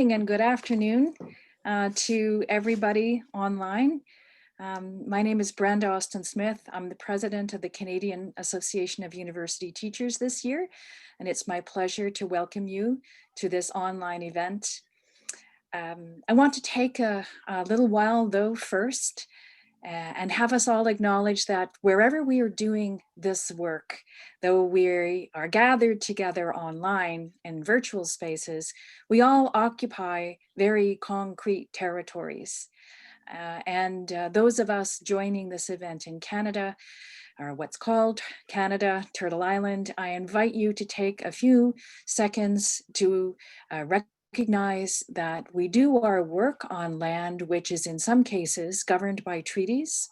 And good afternoon to everybody online. My name is Brenda Austin-Smith. I'm the president of the Canadian Association of University Teachers this year, and it's my pleasure to welcome you to this online event. I want to take a little while though first and have us all acknowledge that wherever we are doing this work, though we are gathered together online in virtual spaces, we all occupy very concrete territories. Those of us joining this event in Canada, or what's called Canada, Turtle Island, I invite you to take a few seconds to recognize that we do our work on land which is in some cases governed by treaties,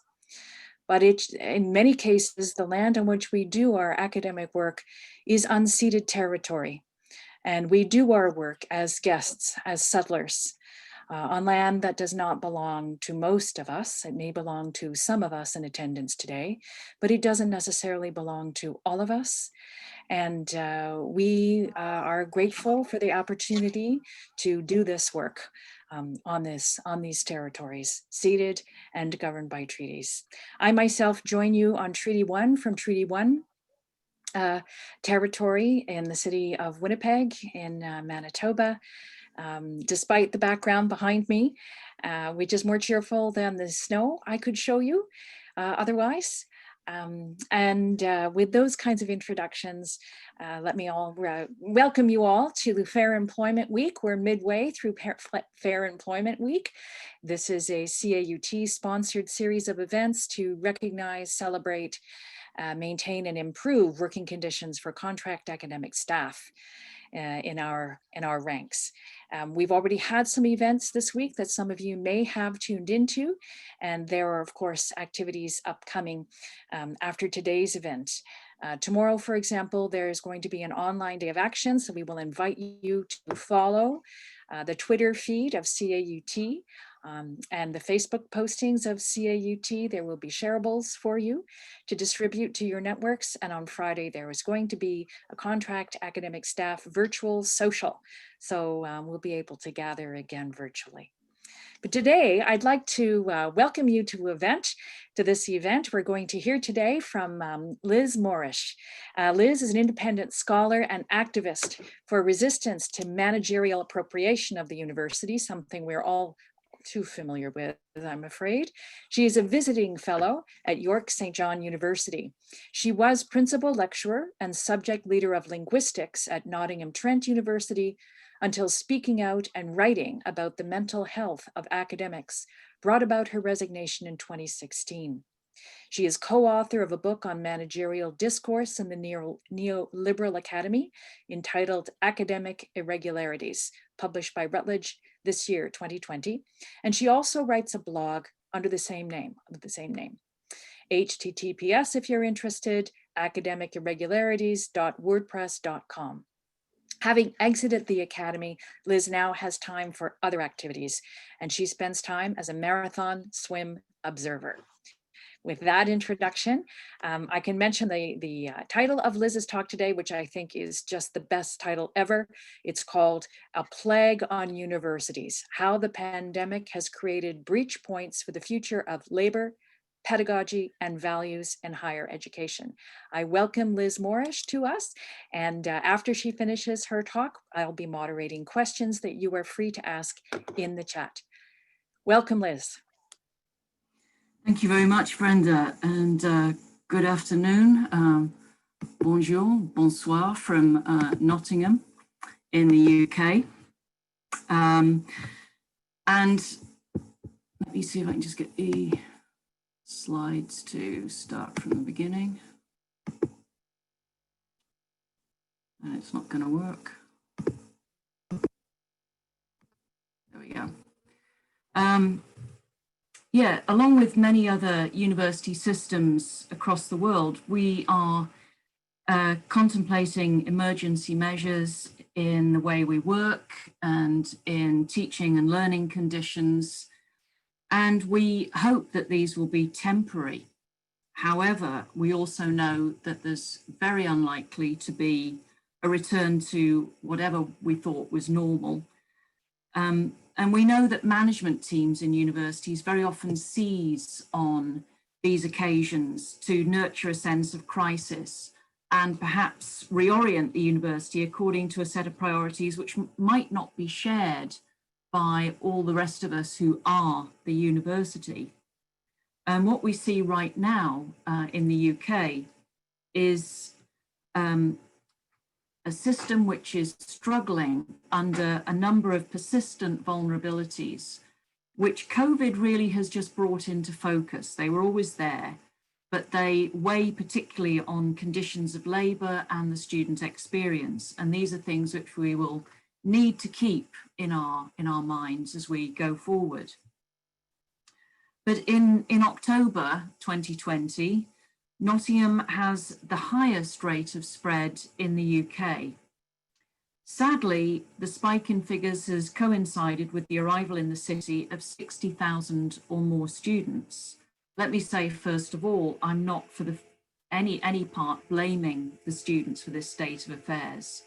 but in many cases, the land on which we do our academic work is unceded territory. And we do our work as guests, as settlers, on land that does not belong to most of us. It may belong to some of us in attendance today, but it doesn't necessarily belong to all of us. And we are grateful for the opportunity to do this work on these territories, ceded and governed by treaties. I myself join you on Treaty 1 from Treaty 1 territory in the city of Winnipeg in Manitoba. Despite the background behind me, which is more cheerful than the snow I could show you otherwise. With those kinds of introductions, let me welcome you all to the Fair Employment Week. We're midway through Fair Employment Week. This is a CAUT sponsored series of events to recognize, celebrate, maintain and improve working conditions for contract academic staff in our ranks. We've already had some events this week that some of you may have tuned into, and there are of course activities upcoming after today's event. Tomorrow, for example, there's going to be an online day of action, so we will invite you to follow the Twitter feed of CAUT and the Facebook postings of CAUT. There will be shareables for you to distribute to your networks. And on Friday, there is going to be a contract academic staff virtual social. So we'll be able to gather again virtually. But today, I'd like to welcome you to this event. We're going to hear today from Liz Morrish. Liz is an independent scholar and activist for resistance to managerial appropriation of the university, something we're all too familiar with, I'm afraid. She is a visiting fellow at York St. John University. She was principal lecturer and subject leader of linguistics at Nottingham Trent University until speaking out and writing about the mental health of academics brought about her resignation in 2016. She is co-author of a book on managerial discourse in the Neoliberal Academy entitled Academic Irregularities, published by Routledge this year, 2020. And she also writes a blog under the same name, HTTPS, if you're interested, academicirregularities.wordpress.com. Having exited the academy, Liz now has time for other activities, and she spends time as a marathon swim observer. With that introduction, I can mention the title of Liz's talk today, which I think is just the best title ever. It's called A Plague on Universities: How the Pandemic Has Created Breach Points for the Future of Labor, Pedagogy, and Values in Higher Education. I welcome Liz Morrish to us, and after she finishes her talk, I'll be moderating questions that you are free to ask in the chat. Welcome, Liz. Thank you very much, Brenda, and good afternoon. Bonjour, bonsoir from Nottingham in the UK. And let me see if I can just get the slides to start from the beginning. And it's not going to work. There we go. Yeah, along with many other university systems across the world, we are contemplating emergency measures in the way we work and in teaching and learning conditions. And we hope that these will be temporary. However, we also know that there's very unlikely to be a return to whatever we thought was normal And we know that management teams in universities very often seize on these occasions to nurture a sense of crisis and perhaps reorient the university according to a set of priorities which might not be shared by all the rest of us who are the university. And what we see right now in the UK is a system which is struggling under a number of persistent vulnerabilities, which COVID really has just brought into focus. They were always there, but they weigh particularly on conditions of labour and the student experience. And these are things which we will need to keep in our minds as we go forward. But in October 2020, Nottingham has the highest rate of spread in the UK. Sadly, the spike in figures has coincided with the arrival in the city of 60,000 or more students. Let me say, first of all, I'm not for any part blaming the students for this state of affairs,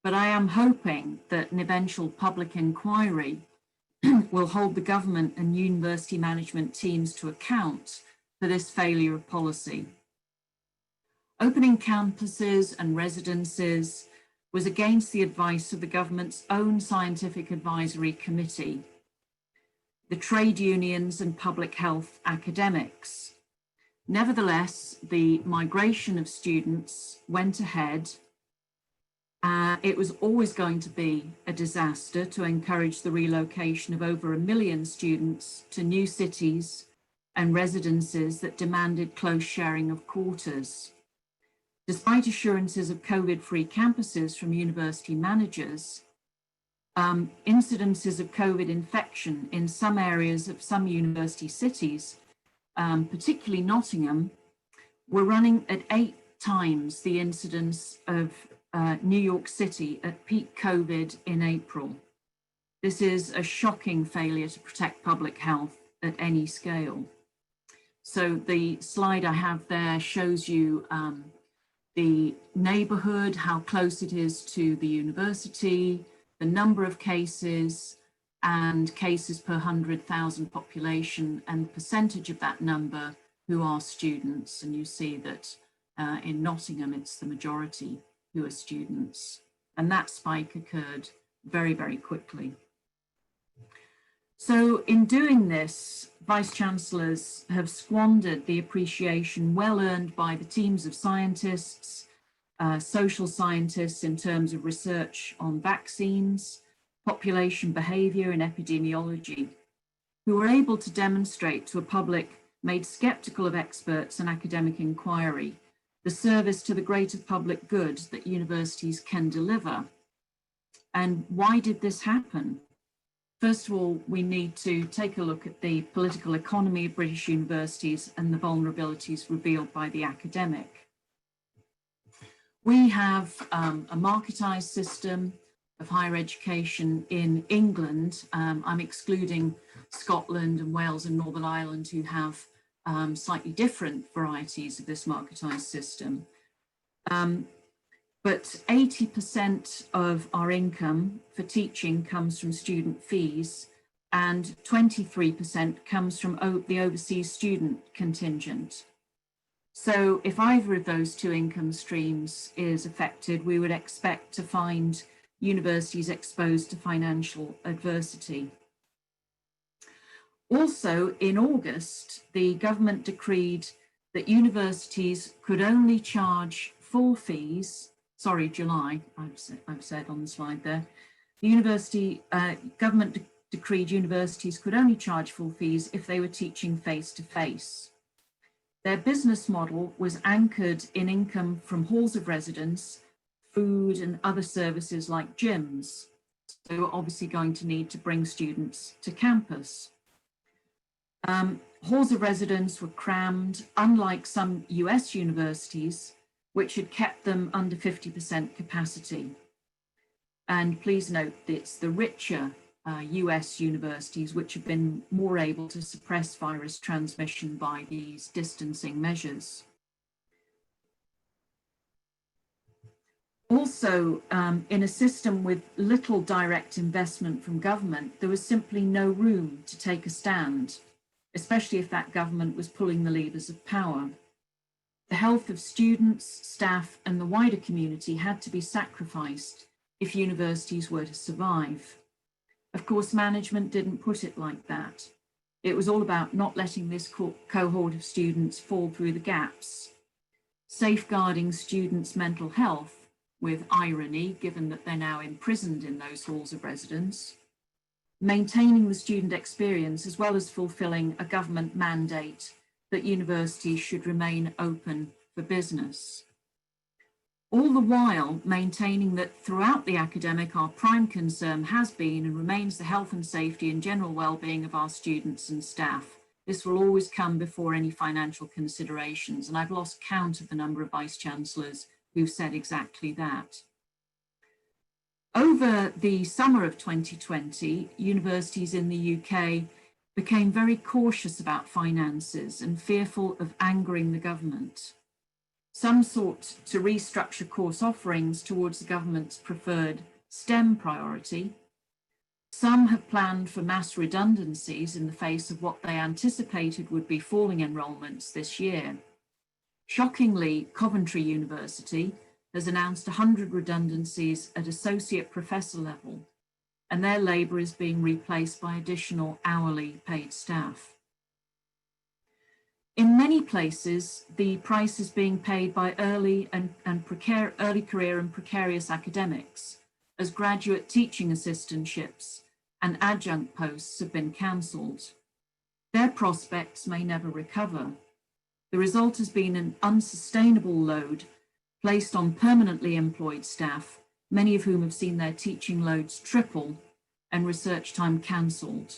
but I am hoping that an eventual public inquiry will hold the government and university management teams to account for this failure of policy. Opening campuses and residences was against the advice of the government's own scientific advisory committee, the trade unions and public health academics. Nevertheless, the migration of students went ahead. It was always going to be a disaster to encourage the relocation of over 1 million students to new cities and residences that demanded close sharing of quarters. Despite assurances of COVID-free campuses from university managers, incidences of COVID infection in some areas of some university cities, particularly Nottingham, were running at 8 times the incidence of New York City at peak COVID in April. This is a shocking failure to protect public health at any scale. So the slide I have there shows you the neighbourhood, how close it is to the university, the number of cases and cases per 100,000 population and percentage of that number who are students. And you see that in Nottingham, it's the majority who are students. And that spike occurred very, very quickly. So in doing this, Vice-Chancellors have squandered the appreciation well earned by the teams of scientists, social scientists in terms of research on vaccines, population behaviour and epidemiology, who were able to demonstrate to a public made sceptical of experts and academic inquiry the service to the greater public good that universities can deliver. And why did this happen? First of all, we need to take a look at the political economy of British universities and the vulnerabilities revealed by the academic. We have a marketised system of higher education in England. I'm excluding Scotland and Wales and Northern Ireland, who have slightly different varieties of this marketised system. But 80% of our income for teaching comes from student fees and 23% comes from the overseas student contingent. So if either of those two income streams is affected, we would expect to find universities exposed to financial adversity. Also, in August, the government decreed that universities could only charge full fees. Sorry, July, I've said on the slide there. The government decreed universities could only charge full fees if they were teaching face-to-face. Their business model was anchored in income from halls of residence, food and other services like gyms. So they were obviously going to need to bring students to campus. Halls of residence were crammed, unlike some US universities, which had kept them under 50% capacity. And please note that it's the richer US universities which have been more able to suppress virus transmission by these distancing measures. Also, in a system with little direct investment from government, there was simply no room to take a stand, especially if that government was pulling the levers of power. The health of students, staff, and the wider community had to be sacrificed if universities were to survive. Of course, management didn't put it like that. It was all about not letting this cohort of students fall through the gaps, safeguarding students' mental health, with irony, given that they're now imprisoned in those halls of residence, maintaining the student experience, as well as fulfilling a government mandate that universities should remain open for business. All the while maintaining that throughout the academic, our prime concern has been and remains the health and safety and general well-being of our students and staff. This will always come before any financial considerations, and I've lost count of the number of vice-chancellors who've said exactly that. Over the summer of 2020, universities in the UK became very cautious about finances and fearful of angering the government. Some sought to restructure course offerings towards the government's preferred STEM priority. Some have planned for mass redundancies in the face of what they anticipated would be falling enrolments this year. Shockingly, Coventry University has announced 100 redundancies at associate professor level, and their labour is being replaced by additional hourly paid staff. In many places, the price is being paid by early career and precarious academics, as graduate teaching assistantships and adjunct posts have been cancelled. Their prospects may never recover. The result has been an unsustainable load placed on permanently employed staff, many of whom have seen their teaching loads triple and research time cancelled.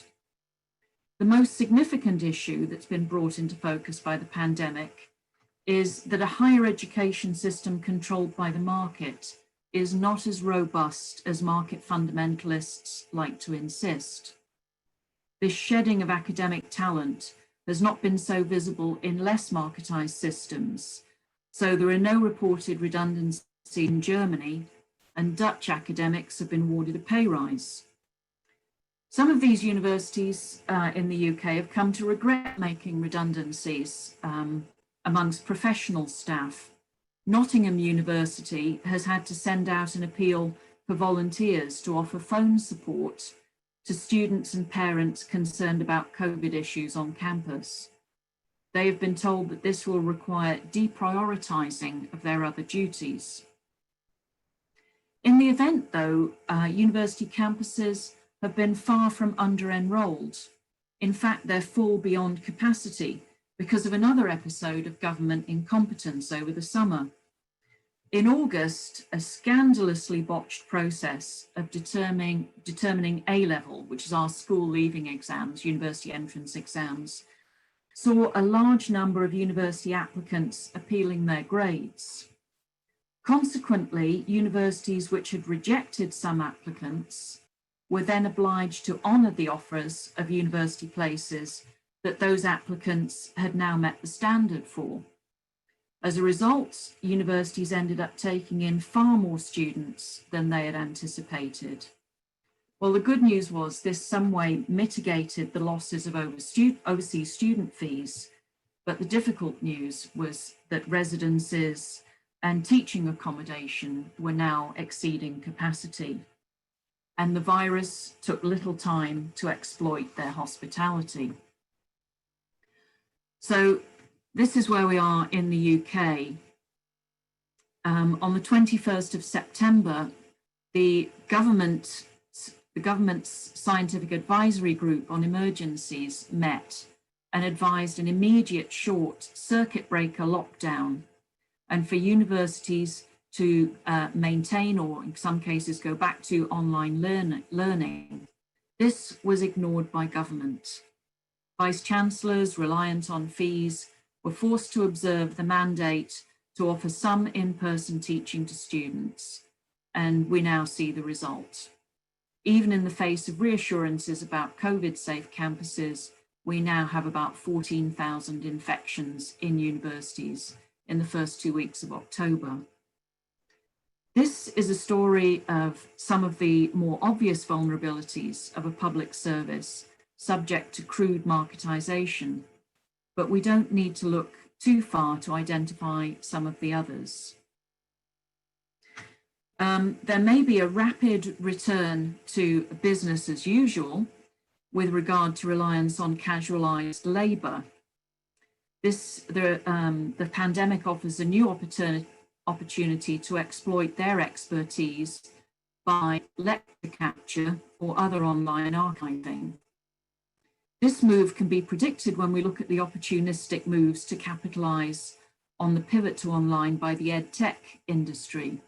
The most significant issue that's been brought into focus by the pandemic is that a higher education system controlled by the market is not as robust as market fundamentalists like to insist. This shedding of academic talent has not been so visible in less marketized systems. So there are no reported redundancies in Germany, and Dutch academics have been awarded a pay rise. Some of these universities in the UK have come to regret making redundancies amongst professional staff. Nottingham University has had to send out an appeal for volunteers to offer phone support to students and parents concerned about COVID issues on campus. They have been told that this will require deprioritising of their other duties. In the event, though, university campuses have been far from under-enrolled. In fact, they're full beyond capacity because of another episode of government incompetence over the summer. In August, a scandalously botched process of determining A-level, which is our school leaving exams, university entrance exams, saw a large number of university applicants appealing their grades. Consequently, universities which had rejected some applicants were then obliged to honour the offers of university places that those applicants had now met the standard for. As a result, universities ended up taking in far more students than they had anticipated. Well, the good news was this some way mitigated the losses of overseas student fees, but the difficult news was that residences and teaching accommodation were now exceeding capacity, and the virus took little time to exploit their hospitality. So this is where we are in the UK. On the 21st of September, the government's Scientific Advisory Group on Emergencies met and advised an immediate short circuit breaker lockdown, and for universities to maintain, or in some cases go back to online learning. This was ignored by government. Vice-chancellors reliant on fees were forced to observe the mandate to offer some in-person teaching to students, and we now see the result. Even in the face of reassurances about COVID-safe campuses, we now have about 14,000 infections in universities in the first 2 weeks of October. This is a story of some of the more obvious vulnerabilities of a public service subject to crude marketisation, but we don't need to look too far to identify some of the others. There may be a rapid return to business as usual with regard to reliance on casualised labour. The pandemic offers a new opportunity to exploit their expertise by lecture capture or other online archiving. This move can be predicted when we look at the opportunistic moves to capitalise on the pivot to online by the ed tech industry.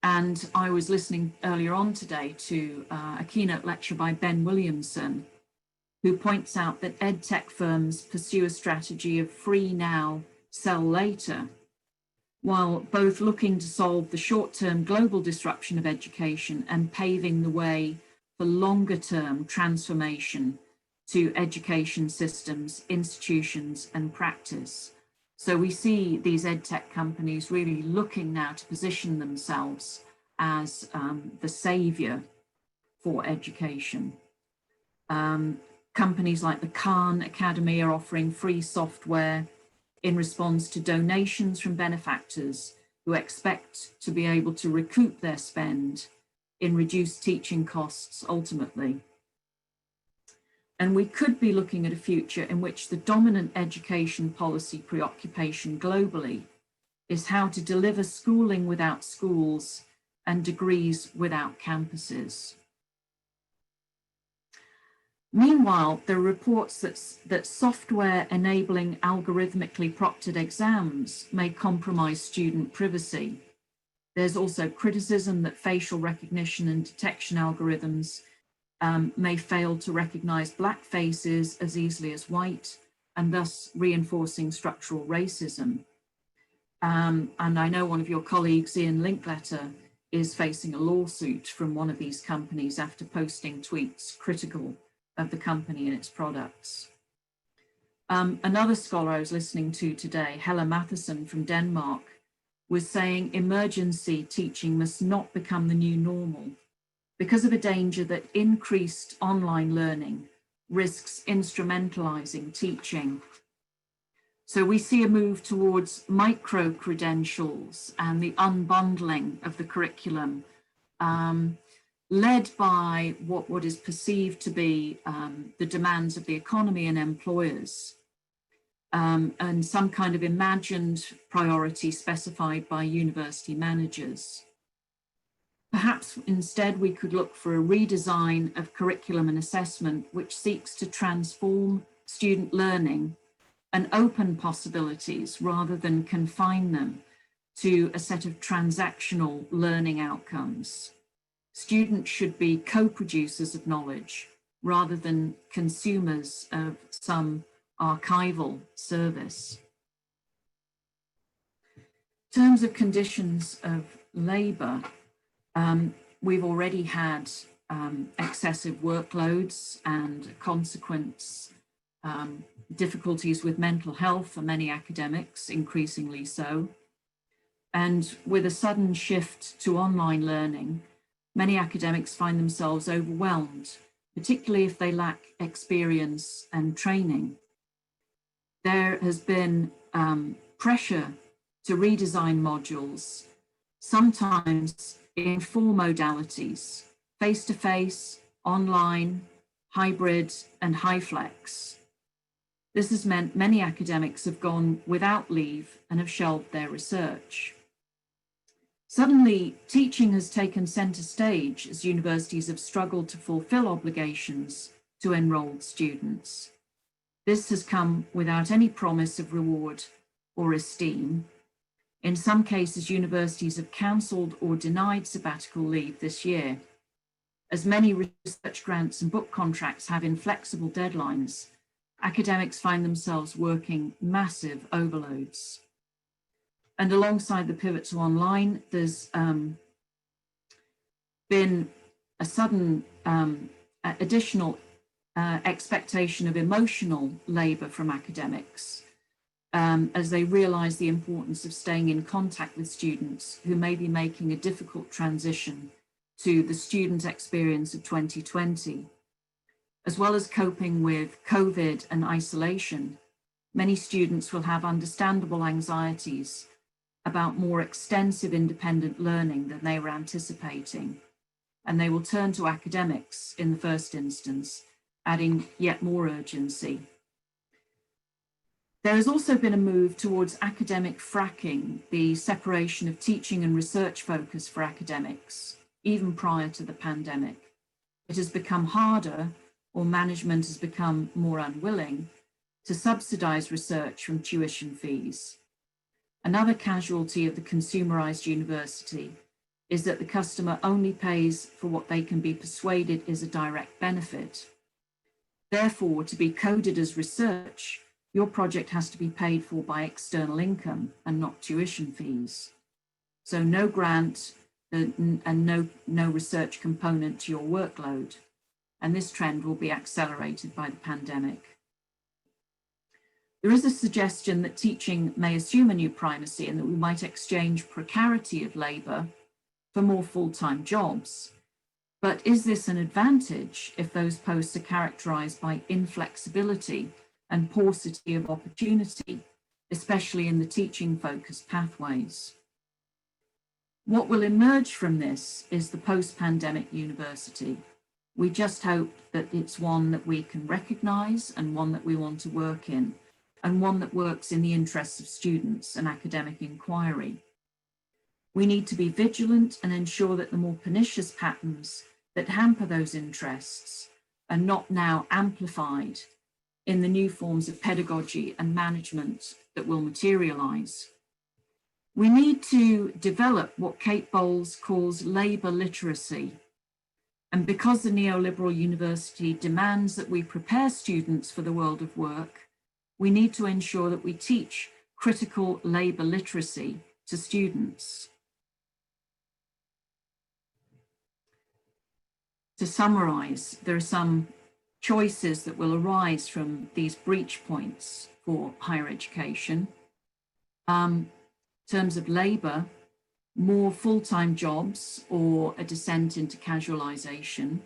And I was listening earlier on today to a keynote lecture by Ben Williamson, who points out that ed tech firms pursue a strategy of free now, sell later, while both looking to solve the short-term global disruption of education and paving the way for longer-term transformation to education systems, institutions, and practice. So we see these edtech companies really looking now to position themselves as the savior for education. Companies like the Khan Academy are offering free software in response to donations from benefactors who expect to be able to recoup their spend in reduced teaching costs ultimately. And we could be looking at a future in which the dominant education policy preoccupation globally is how to deliver schooling without schools and degrees without campuses. Meanwhile, there are reports that software enabling algorithmically proctored exams may compromise student privacy. There's also criticism that facial recognition and detection algorithms may fail to recognize black faces as easily as white, and thus reinforcing structural racism. And I know one of your colleagues, Ian Linkletter, is facing a lawsuit from one of these companies after posting tweets critical of the company and its products. Another scholar I was listening to today, Hella Matheson from Denmark, was saying emergency teaching must not become the new normal, because of a danger that increased online learning risks instrumentalizing teaching. So we see a move towards micro-credentials and the unbundling of the curriculum, led by what is perceived to be the demands of the economy and employers, and some kind of imagined priority specified by university managers. Perhaps instead we could look for a redesign of curriculum and assessment which seeks to transform student learning and open possibilities rather than confine them to a set of transactional learning outcomes. Students should be co-producers of knowledge rather than consumers of some archival service. In terms of conditions of labour, we've already had excessive workloads and consequent difficulties with mental health for many academics, increasingly so. And with a sudden shift to online learning, many academics find themselves overwhelmed, particularly if they lack experience and training. There has been pressure to redesign modules, sometimes in 4 modalities: face-to-face, online, hybrid, and HiFlex. This has meant many academics have gone without leave and have shelved their research. Suddenly, teaching has taken centre stage as universities have struggled to fulfil obligations to enrolled students. This has come without any promise of reward or esteem. In some cases, universities have cancelled or denied sabbatical leave this year. As many research grants and book contracts have inflexible deadlines, academics find themselves working massive overloads. And alongside the pivot to online, there's been a sudden additional expectation of emotional labour from academics. as they realise the importance of staying in contact with students who may be making a difficult transition to the student experience of 2020. As well as coping with COVID and isolation, many students will have understandable anxieties about more extensive independent learning than they were anticipating, and they will turn to academics in the first instance, adding yet more urgency. There has also been a move towards academic fracking, the separation of teaching and research focus for academics, even prior to the pandemic. It has become harder, or management has become more unwilling, to subsidise research from tuition fees. Another casualty of the consumerised university is that the customer only pays for what they can be persuaded is a direct benefit. Therefore, to be coded as research, your project has to be paid for by external income and not tuition fees. So no grant and no research component to your workload. And this trend will be accelerated by the pandemic. There is a suggestion that teaching may assume a new primacy and that we might exchange precarity of labour for more full-time jobs. But is this an advantage if those posts are characterised by inflexibility and paucity of opportunity, especially in the teaching-focused pathways? What will emerge from this is the post-pandemic university. We just hope that it's one that we can recognise and one that we want to work in, and one that works in the interests of students and academic inquiry. We need to be vigilant and ensure that the more pernicious patterns that hamper those interests are not now amplified in the new forms of pedagogy and management that will materialise. We need to develop what Kate Bowles calls labour literacy. And because the neoliberal university demands that we prepare students for the world of work, we need to ensure that we teach critical labour literacy to students. To summarise, there are some choices that will arise from these breach points for higher education. In terms of labour, more full-time jobs or a descent into casualisation.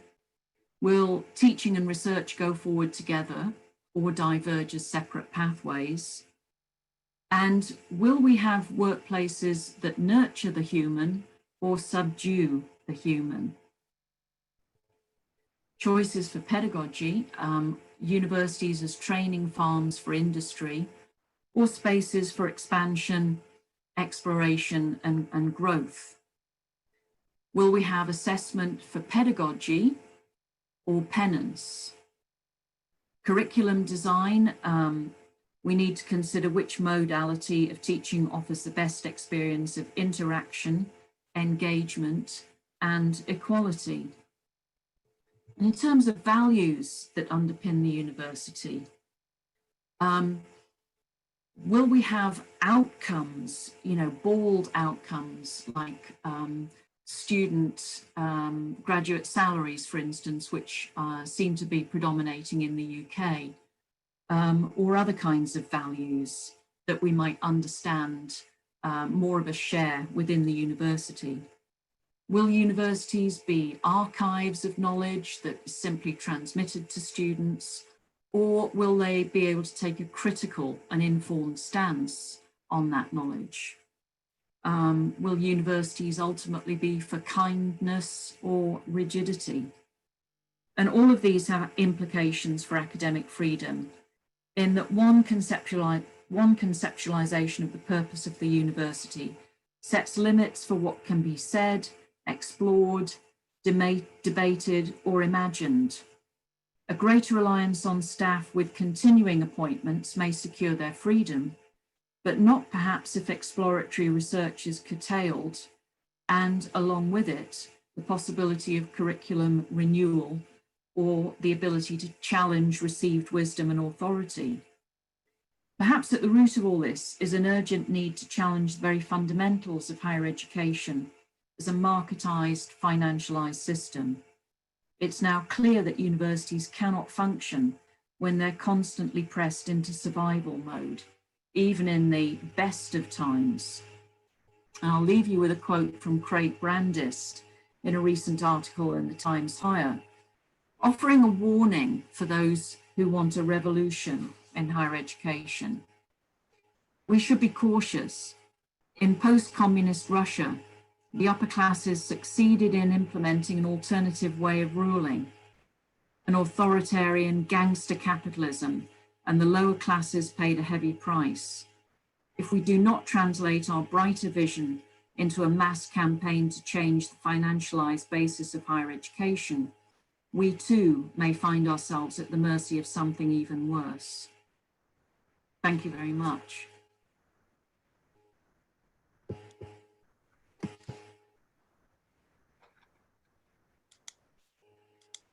Will teaching and research go forward together or diverge as separate pathways? And will we have workplaces that nurture the human or subdue the human? Choices for pedagogy, universities as training farms for industry, or spaces for expansion, exploration and growth. Will we have assessment for pedagogy or penance? Curriculum design, we need to consider which modality of teaching offers the best experience of interaction, engagement, and equality. And in terms of values that underpin the university, will we have outcomes, bold outcomes like student graduate salaries, for instance, which seem to be predominating in the UK, or other kinds of values that we might understand more of a share within the university? Will universities be archives of knowledge that is simply transmitted to students, or will they be able to take a critical and informed stance on that knowledge? Will universities ultimately be for kindness or rigidity? And all of these have implications for academic freedom, in that one conceptualization of the purpose of the university sets limits for what can be said, explored, debated, or imagined. A greater reliance on staff with continuing appointments may secure their freedom, but not perhaps if exploratory research is curtailed, and along with it, the possibility of curriculum renewal or the ability to challenge received wisdom and authority. Perhaps at the root of all this is an urgent need to challenge the very fundamentals of higher education as a marketized, financialized system. It's now clear that universities cannot function when they're constantly pressed into survival mode, even in the best of times. And I'll leave you with a quote from Craig Brandis in a recent article in the Times Higher, offering a warning for those who want a revolution in higher education. We should be cautious. In post-communist Russia, the upper classes succeeded in implementing an alternative way of ruling, an authoritarian gangster capitalism, and the lower classes paid a heavy price. If we do not translate our brighter vision into a mass campaign to change the financialized basis of higher education, we too may find ourselves at the mercy of something even worse. Thank you very much.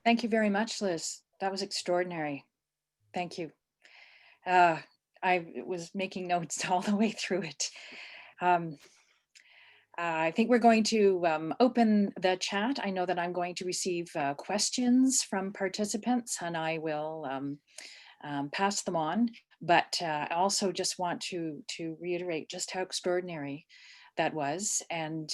Thank you very much, Liz. That was extraordinary. Thank you. I was making notes all the way through it. I think we're going to open the chat. I know that I'm going to receive questions from participants, and I will pass them on. But I also just want to reiterate just how extraordinary that was. And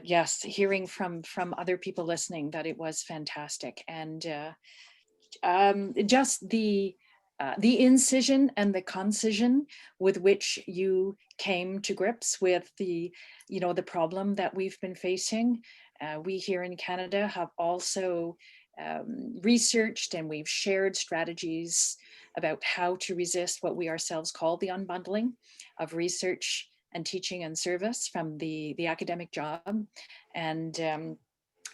yes, hearing from other people listening that it was fantastic. And just the incision and the concision with which you came to grips with the problem that we've been facing. We here in Canada have also researched, and we've shared strategies about how to resist what we ourselves call the unbundling of research and teaching and service from the academic job. And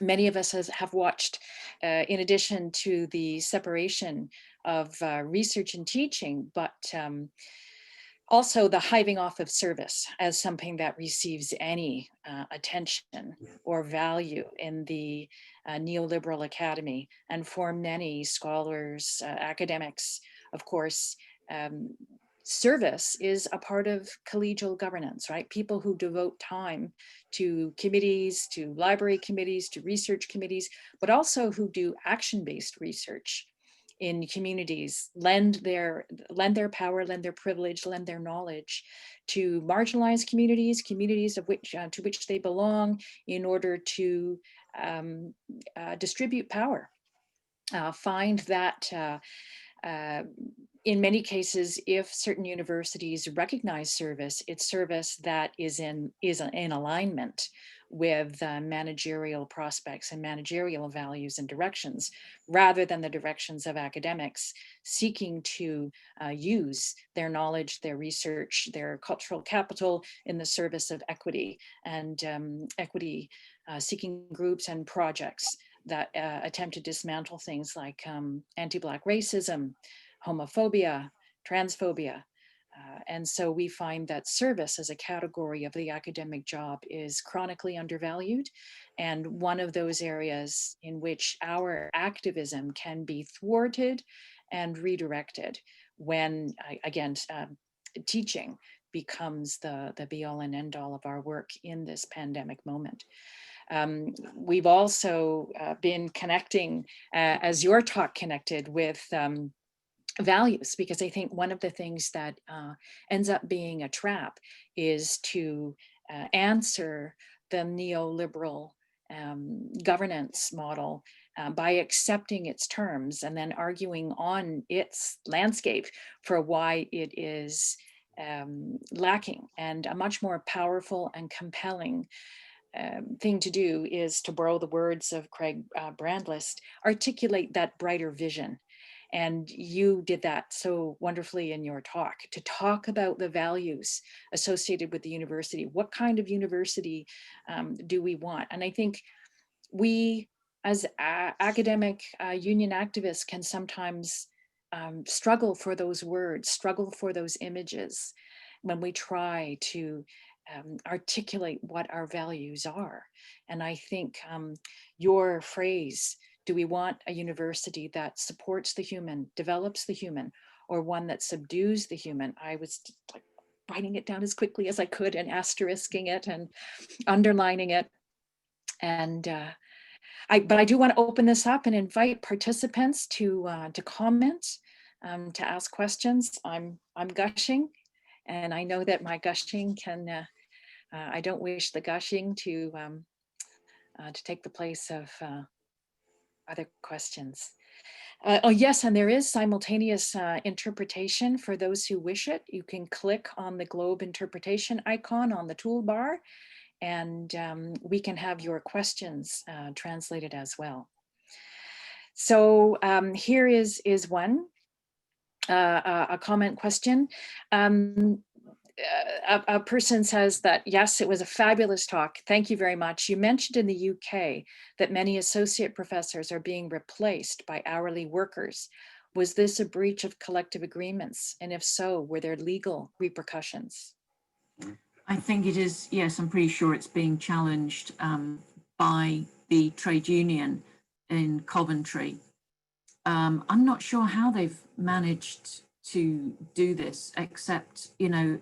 many of us have watched, in addition to the separation of research and teaching, but also the hiving off of service as something that receives any attention or value in the neoliberal academy. And for many scholars, academics, of course, service is a part of collegial governance, right? People who devote time to committees, to library committees, to research committees, but also who do action-based research in communities, lend their power, lend their privilege, lend their knowledge to marginalized communities of which to which they belong, in order to distribute power. Find that in many cases, if certain universities recognize service, it's service that is in alignment with managerial prospects and managerial values and directions, rather than the directions of academics seeking to use their knowledge, their research, their cultural capital in the service of equity and equity seeking groups and projects that attempt to dismantle things like anti-Black racism, homophobia, transphobia. And so we find that service as a category of the academic job is chronically undervalued, and one of those areas in which our activism can be thwarted and redirected when, again, teaching becomes the be-all and end-all of our work in this pandemic moment. We've also been connecting, as your talk connected, with values, because I think one of the things that ends up being a trap is to answer the neoliberal governance model by accepting its terms and then arguing on its landscape for why it is lacking. And a much more powerful and compelling thing to do is, to borrow the words of Craig Brandis, articulate that brighter vision. And you did that so wonderfully in your talk, to talk about the values associated with the university. What kind of university do we want? And I think we, as academic union activists, can sometimes struggle for those words, struggle for those images when we try to articulate what our values are. And I think your phrase, do we want a university that supports the human, develops the human, or one that subdues the human? I was like writing it down as quickly as I could and asterisking it and underlining it. And but I do want to open this up and invite participants to comment. to ask questions. I'm gushing, and I know that my gushing can, I don't wish the gushing to take the place of other questions. Oh yes, and there is simultaneous interpretation for those who wish it. You can click on the globe interpretation icon on the toolbar, and we can have your questions translated as well. So here is one, a comment question. A person says that, yes, it was a fabulous talk. Thank you very much. You mentioned in the UK that many associate professors are being replaced by hourly workers. Was this a breach of collective agreements? And if so, were there legal repercussions? I think it is, yes, I'm pretty sure it's being challenged by the trade union in Coventry. I'm not sure how they've managed to do this, except, you know,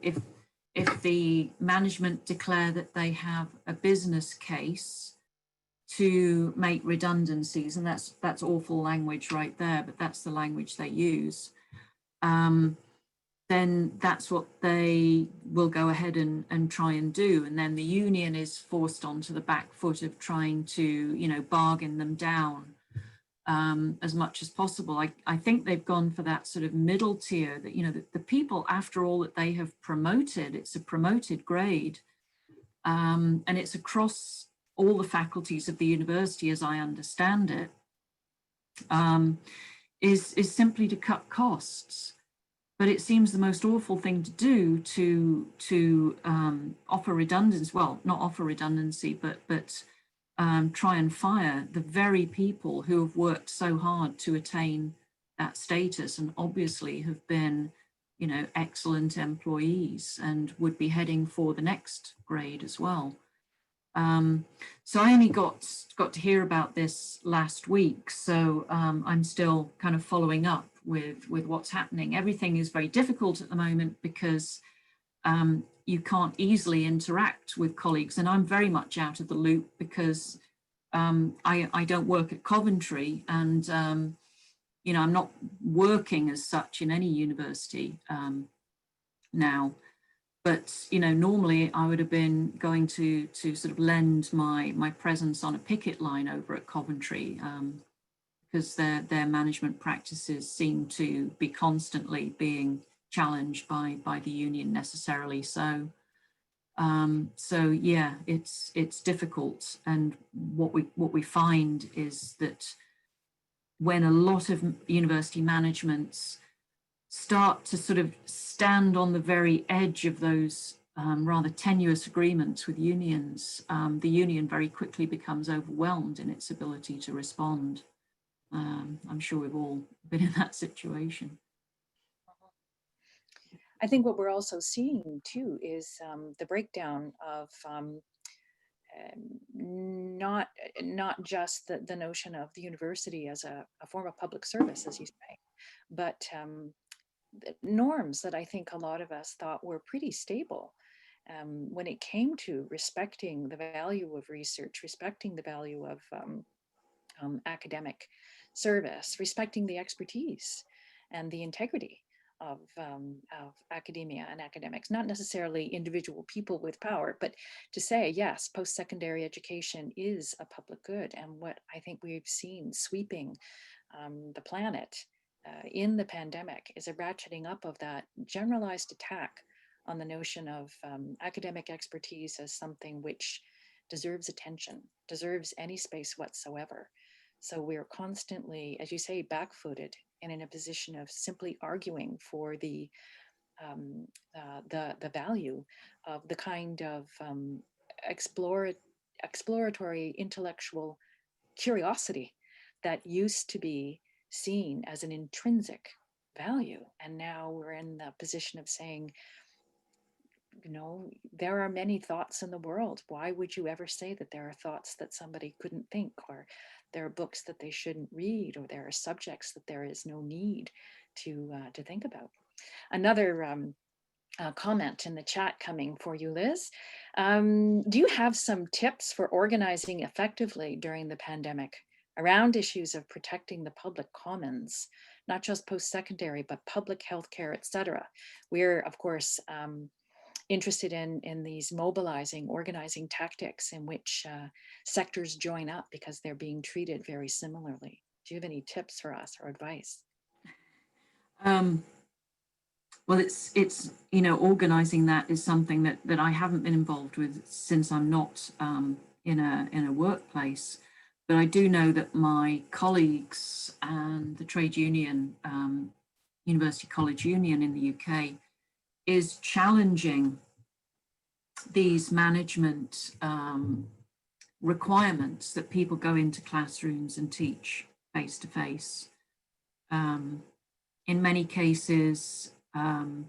if the management declare that they have a business case to make redundancies, and that's awful language right there, but that's the language they use, then that's what they will go ahead and try and do. And then the union is forced onto the back foot of trying to, you know, bargain them down as much as possible. I think they've gone for that sort of middle tier that, you know, the people, after all, that they have promoted, it's a promoted grade, and it's across all the faculties of the university, as I understand it, is simply to cut costs. But it seems the most awful thing to do to offer redundancy, well, not offer redundancy, but try and fire the very people who have worked so hard to attain that status and obviously have been, you know, excellent employees and would be heading for the next grade as well. So I only got to hear about this last week, so I'm still kind of following up with what's happening. Everything is very difficult at the moment because you can't easily interact with colleagues, and I'm very much out of the loop because I don't work at Coventry, and you know, I'm not working as such in any university now. But, you know, normally I would have been going to sort of lend my presence on a picket line over at Coventry, because their management practices seem to be constantly being challenged by the union necessarily. So yeah, it's difficult. And what we find is that when a lot of university managements start to sort of stand on the very edge of those rather tenuous agreements with unions, the union very quickly becomes overwhelmed in its ability to respond. I'm sure we've all been in that situation. I think what we're also seeing too is the breakdown of not just the notion of the university as a form of public service, as you say, but the norms that I think a lot of us thought were pretty stable when it came to respecting the value of research, respecting the value of academic service, respecting the expertise and the integrity of academia and academics, not necessarily individual people with power, but to say, yes, post-secondary education is a public good. And what I think we've seen sweeping the planet in the pandemic is a ratcheting up of that generalized attack on the notion of academic expertise as something which deserves attention, deserves any space whatsoever. So we're constantly, as you say, back-footed and in a position of simply arguing for the value of the kind of exploratory intellectual curiosity that used to be seen as an intrinsic value. And now we're in the position of saying, you know, there are many thoughts in the world. Why would you ever say that there are thoughts that somebody couldn't think, or there are books that they shouldn't read, or there are subjects that there is no need to think about? Another comment in the chat coming for you, Liz. Do you have some tips for organizing effectively during the pandemic? around issues of protecting the public commons, not just post-secondary, but public healthcare, et cetera. We're, of course, interested in these mobilizing, organizing tactics in which sectors join up because they're being treated very similarly. Do you have any tips for us or advice? Well, it's organizing that is something that I haven't been involved with since I'm not in a workplace. But I do know that my colleagues and the trade union, University College Union in the UK, is challenging these management requirements that people go into classrooms and teach face to face. In many cases, there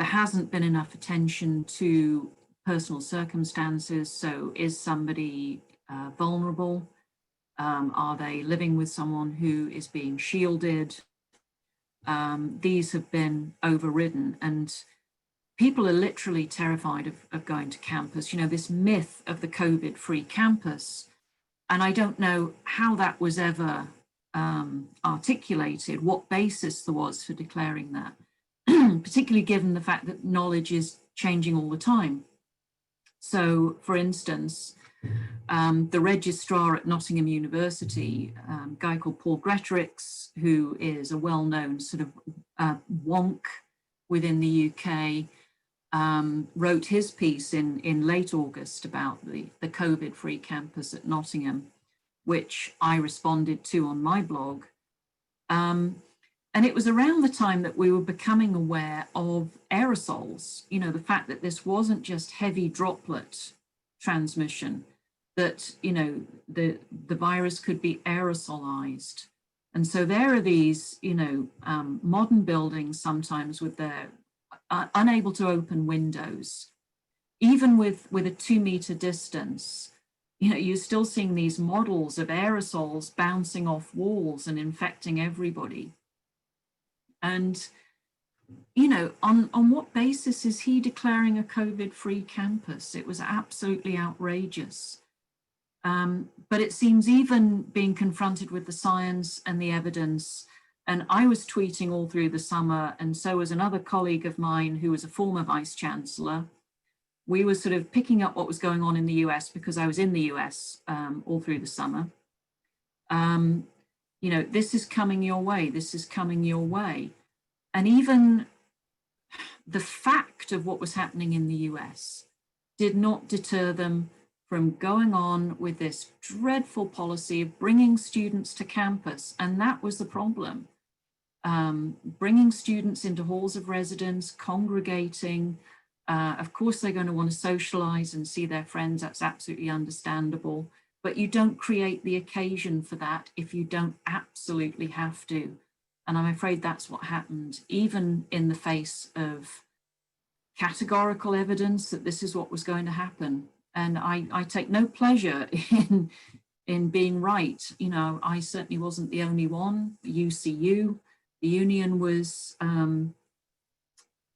hasn't been enough attention to personal circumstances. So is somebody vulnerable? Are they living with someone who is being shielded? These have been overridden, and people are literally terrified of going to campus. You know, this myth of the COVID-free campus, and I don't know how that was ever articulated, what basis there was for declaring that, particularly given the fact that knowledge is changing all the time. So, for instance, the registrar at Nottingham University, a guy called Paul Gretorix, who is a well-known sort of wonk within the UK, wrote his piece in late August about the COVID-free campus at Nottingham, which I responded to on my blog. And it was around the time that we were becoming aware of aerosols, you know, the fact that this wasn't just heavy droplet transmission, that, you know, the virus could be aerosolized. And so there are these, you know, modern buildings sometimes with their unable to open windows, even with a 2 meter distance. You know, you're still seeing these models of aerosols bouncing off walls and infecting everybody. And, you know, on what basis is he declaring a COVID-free campus? It was absolutely outrageous. But it seems even being confronted with the science and the evidence, and I was tweeting all through the summer, and so was another colleague of mine who was a former vice chancellor. We were sort of picking up what was going on in the US because I was in the US all through the summer. You know, this is coming your way, this is coming your way. And even the fact of what was happening in the US did not deter them from going on with this dreadful policy of bringing students to campus. And that was the problem. Bringing students into halls of residence, congregating. Of course, they're going to want to socialize and see their friends. That's absolutely understandable. But you don't create the occasion for that if you don't absolutely have to. And I'm afraid that's what happened, even in the face of categorical evidence that this is what was going to happen. And I take no pleasure in being right. You know, I certainly wasn't the only one. The UCU, the union was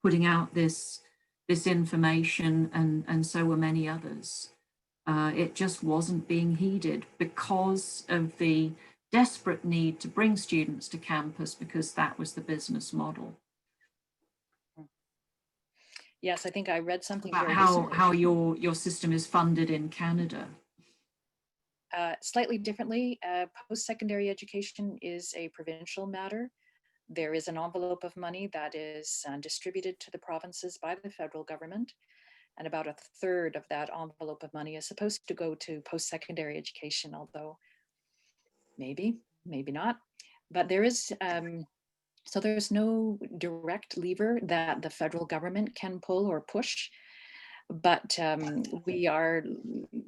putting out this information, and so were many others. It just wasn't being heeded because of the desperate need to bring students to campus, because that was the business model. Yes, I think I read something about very how your system is funded in Canada. Slightly differently. Post-secondary education is a provincial matter. There is an envelope of money that is distributed to the provinces by the federal government, and about a third of that envelope of money is supposed to go to post-secondary education, although maybe not. But there is, so there's no direct lever that the federal government can pull or push. But we are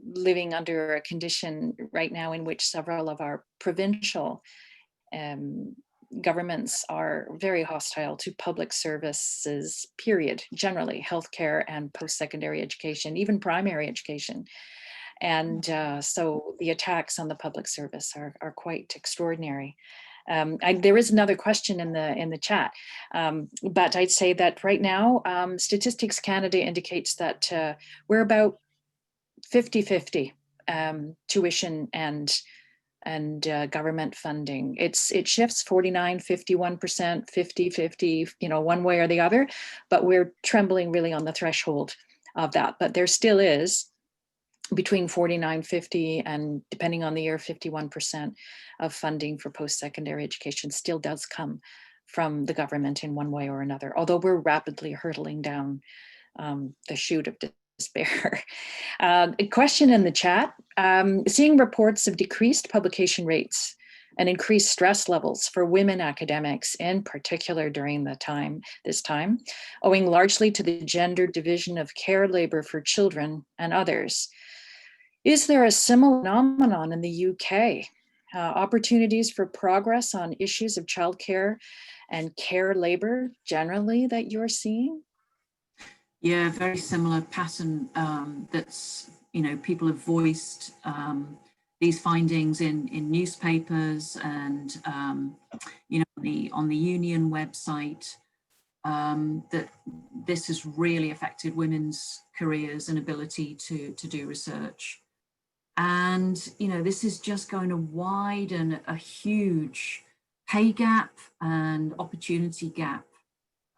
living under a condition right now in which several of our provincial governments are very hostile to public services, period, generally, healthcare and post-secondary education, even primary education. And so the attacks on the public service are quite extraordinary. There is another question in the chat, but I'd say that right now, Statistics Canada indicates that we're about 50-50 tuition and and government funding. It shifts 49, 51%, 50, 50, one way or the other, but we're trembling really on the threshold of that. But there still is between 49, 50, and depending on the year, 51% of funding for post-secondary education still does come from the government in one way or another, although we're rapidly hurtling down the chute of despair. A question in the chat, seeing reports of decreased publication rates and increased stress levels for women academics, in particular during this time, owing largely to the gender division of care labor for children and others. Is there a similar phenomenon in the UK? Opportunities for progress on issues of childcare and care labor generally that you're seeing? Yeah, very similar pattern. That's, people have voiced these findings in newspapers and, on the union website, that this has really affected women's careers and ability to do research. And, this is just going to widen a huge pay gap and opportunity gap,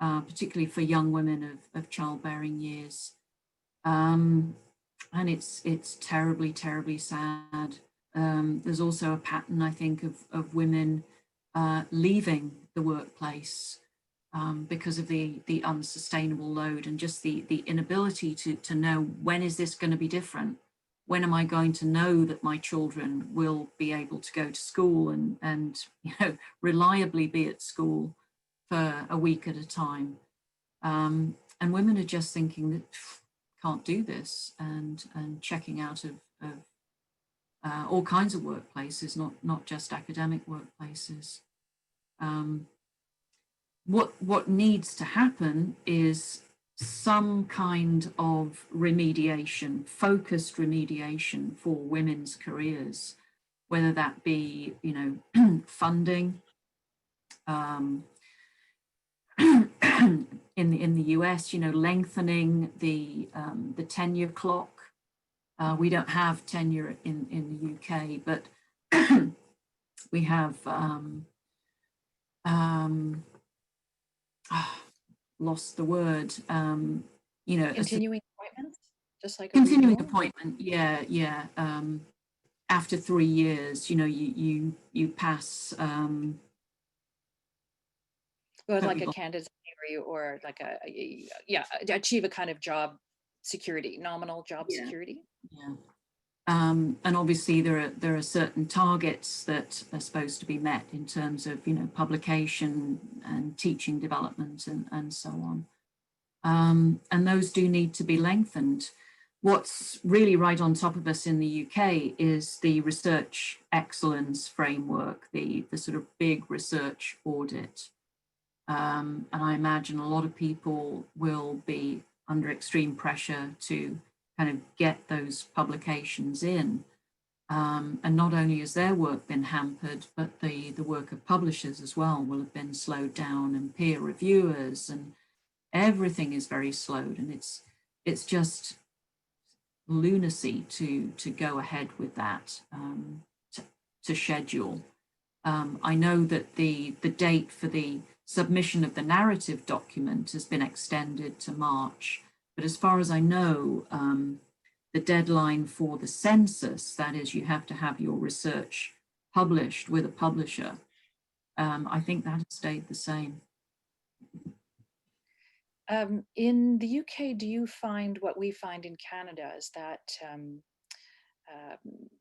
particularly for young women of childbearing years. And it's terribly, terribly sad. There's also a pattern, I think, of women leaving the workplace because of the unsustainable load and just the inability to know, when is this going to be different? When am I going to know that my children will be able to go to school and reliably be at school for a week at a time? And women are just thinking that can't do this and checking out of all kinds of workplaces, not just academic workplaces. What needs to happen is some kind of remediation, focused remediation for women's careers, whether that be, funding. In the US, lengthening the tenure clock. We don't have tenure in the UK, but we have lost the word. Continuing appointments, just like continuing appointment. Yeah. After 3 years, you pass. Well, like a candidate or like achieve a kind of job security, nominal job security. Yeah. And obviously there are certain targets that are supposed to be met in terms of, publication and teaching development and so on. And those do need to be lengthened. What's really right on top of us in the UK is the research excellence framework, the sort of big research audit. And I imagine a lot of people will be under extreme pressure to kind of get those publications in. And not only has their work been hampered, but the work of publishers as well will have been slowed down, and peer reviewers, and everything is very slowed. And it's just lunacy to go ahead with that, to schedule. I know that the date for the submission of the narrative document has been extended to March, but as far as I know, the deadline for the census, that is, you have to have your research published with a publisher, I think that has stayed the same. In the UK, do you find what we find in Canada is that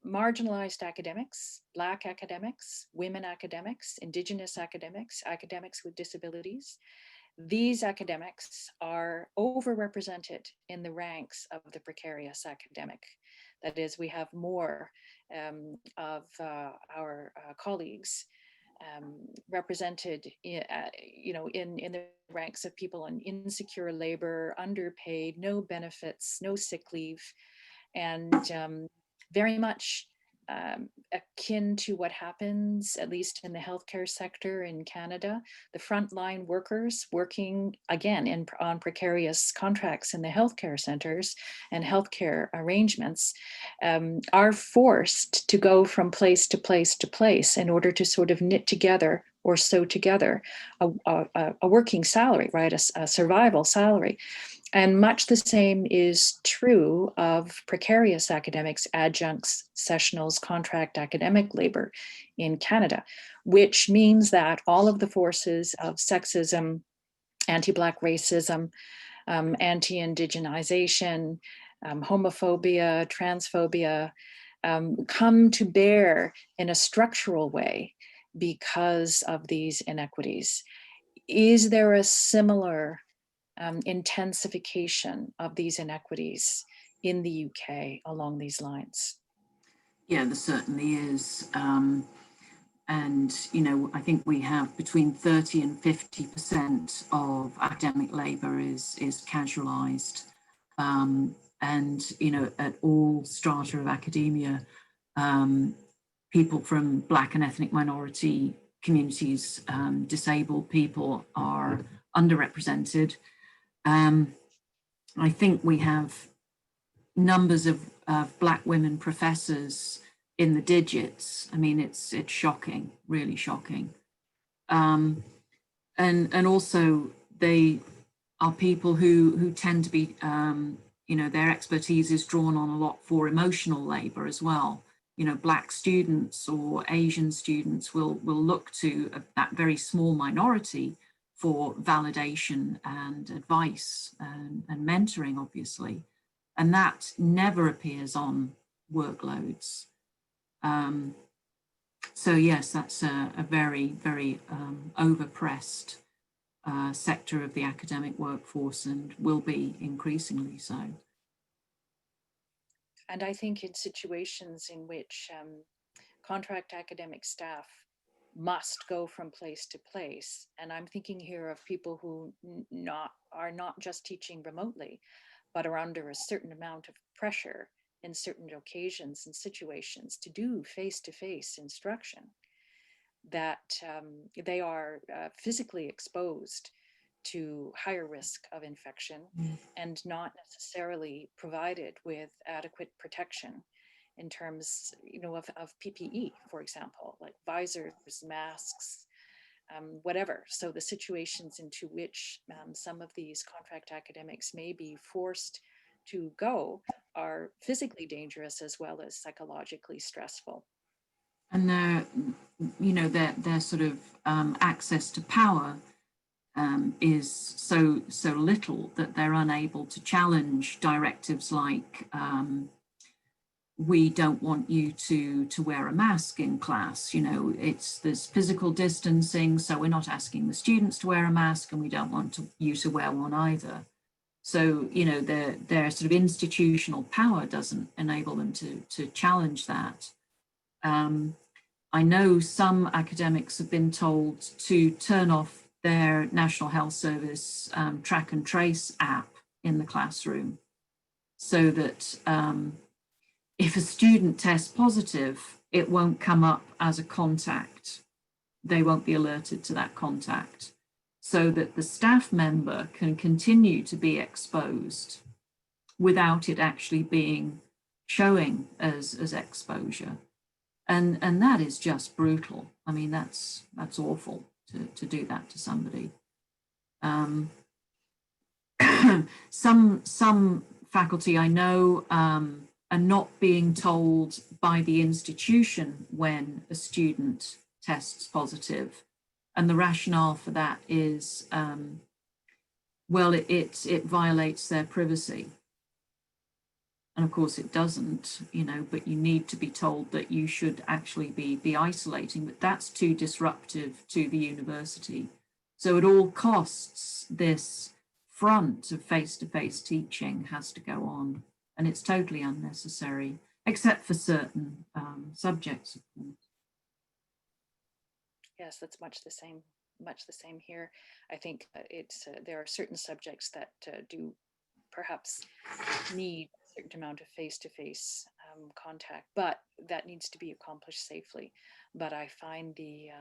marginalized academics, Black academics, women academics, Indigenous academics, academics with disabilities, these academics are overrepresented in the ranks of the precarious academic. That is, we have more of our colleagues represented in the ranks of people on insecure labor, underpaid, no benefits, no sick leave, and very much akin to what happens, at least in the healthcare sector in Canada. The frontline workers working, again, on precarious contracts in the healthcare centers and healthcare arrangements are forced to go from place to place to place in order to sort of knit together or sew together a working salary, right? A survival salary. And much the same is true of precarious academics, adjuncts, sessionals, contract academic labor in Canada, which means that all of the forces of sexism, anti-Black racism, anti-Indigenization, homophobia, transphobia, come to bear in a structural way because of these inequities. Is there a similar intensification of these inequities in the UK along these lines? Yeah, there certainly is. And, you know, I think we have between 30 and 50% of academic labour is casualised. And, you know, at all strata of academia, people from Black and ethnic minority communities, disabled people are underrepresented. I think we have numbers of Black women professors in the digits. I mean, it's shocking, really shocking. And also they are people who tend to be, you know, their expertise is drawn on a lot for emotional labor as well. You know, Black students or Asian students will look to that very small minority for validation and advice and mentoring, obviously. And that never appears on workloads. So yes, that's a very, very overpressed sector of the academic workforce and will be increasingly so. And I think in situations in which contract academic staff must go from place to place, and I'm thinking here of people who are not just teaching remotely, but are under a certain amount of pressure in certain occasions and situations to do face-to-face instruction, that they are physically exposed to higher risk of infection and not necessarily provided with adequate protection in terms, you know, of PPE, for example, like visors, masks, whatever. So the situations into which some of these contract academics may be forced to go are physically dangerous as well as psychologically stressful. And their, you know, their sort of access to power is so little that they're unable to challenge directives like we don't want you to wear a mask in class. You know, there's physical distancing, so we're not asking the students to wear a mask, and we don't want you to wear one either. So, you know, their sort of institutional power doesn't enable them to challenge that. I know some academics have been told to turn off their National Health Service track and trace app in the classroom so that if a student tests positive, it won't come up as a contact. They won't be alerted to that contact, so that the staff member can continue to be exposed without it actually being showing as exposure. And that is just brutal. I mean, that's awful to do that to somebody. Some faculty I know are not being told by the institution when a student tests positive. And the rationale for that is, well, it violates their privacy. And of course it doesn't, you know, but you need to be told that you should actually be isolating, but that's too disruptive to the university. So at all costs, this front of face-to-face teaching has to go on, and it's totally unnecessary, except for certain subjects, of course. Yes, that's much the same here. I think there are certain subjects that do perhaps need a certain amount of face-to-face contact, but that needs to be accomplished safely. But I find the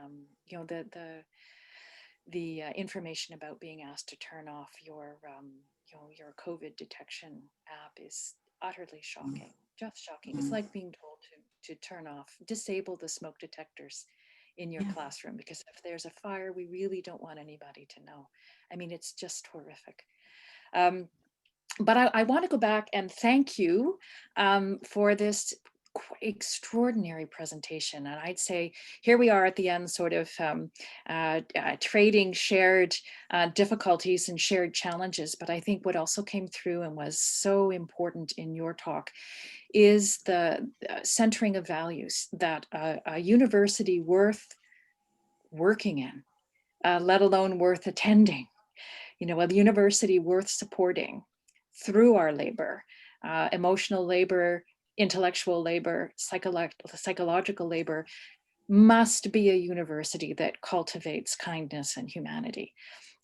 information about being asked to turn off your your COVID detection app is utterly shocking, just shocking. It's like being told to turn off, disable the smoke detectors in your classroom, because if there's a fire, we really don't want anybody to know. I mean, it's just horrific. But I want to go back and thank you for this extraordinary presentation. And I'd say here we are at the end, sort of trading shared difficulties and shared challenges. But I think what also came through and was so important in your talk is the centering of values, that a university worth working in, let alone worth attending, a university worth supporting through our labor, emotional labor, intellectual labor, psychological labor, must be a university that cultivates kindness and humanity.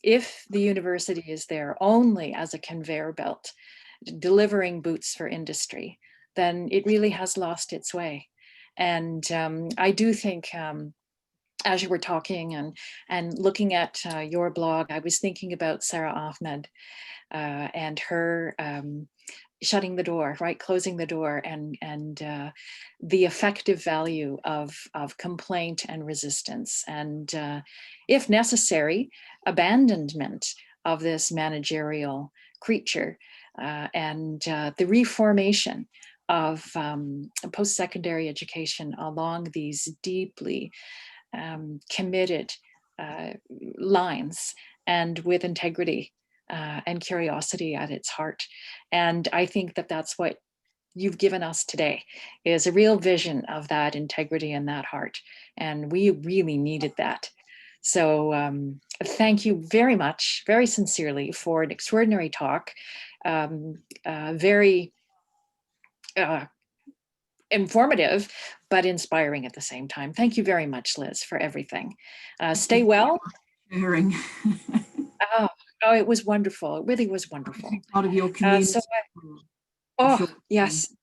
If the university is there only as a conveyor belt, delivering boots for industry, then it really has lost its way. And I do think, as you were talking and looking at your blog, I was thinking about Sarah Ahmed and her shutting the door, right, closing the door, and the effective value of complaint and resistance, and if necessary, abandonment of this managerial creature, and the reformation of post-secondary education along these deeply committed lines, and with integrity and curiosity at its heart. And I think that that's what you've given us today, is a real vision of that integrity and that heart. And we really needed that. So thank you very much, very sincerely, for an extraordinary talk. Very informative, but inspiring at the same time. Thank you very much, Liz, for everything. Stay well. Hearing. Oh, it was wonderful. It really was wonderful. Part of your community. Yes.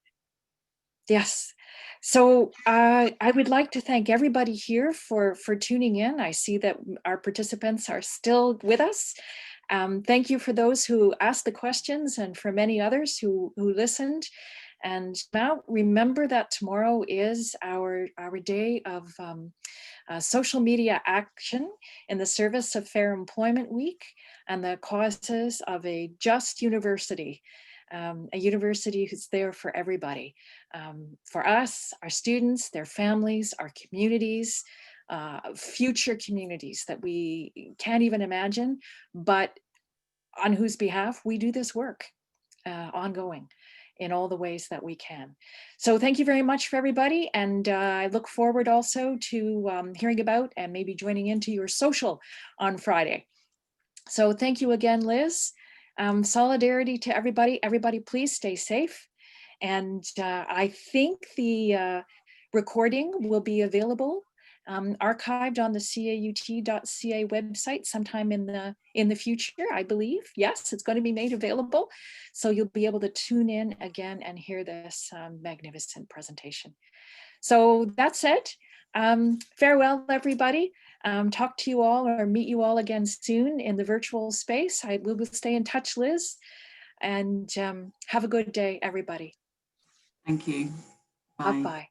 Yes. So I would like to thank everybody here for tuning in. I see that our participants are still with us. Thank you for those who asked the questions, and for many others who listened. And now remember that tomorrow is our day of social media action in the service of Fair Employment Week and the causes of a just university, a university who's there for everybody, for us, our students, their families, our communities, future communities that we can't even imagine, but on whose behalf we do this work ongoing in all the ways that we can. So thank you very much for everybody. And I look forward also to hearing about and maybe joining into your social on Friday. So thank you again, Liz. Solidarity to everybody. Everybody, please stay safe. And I think the recording will be available, archived on the caut.ca website sometime in the future, I believe. Yes, it's going to be made available. So you'll be able to tune in again and hear this magnificent presentation. So that's it. Farewell, everybody. Talk to you all or meet you all again soon in the virtual space. We will stay in touch, Liz. And have a good day, everybody. Thank you. Bye-bye.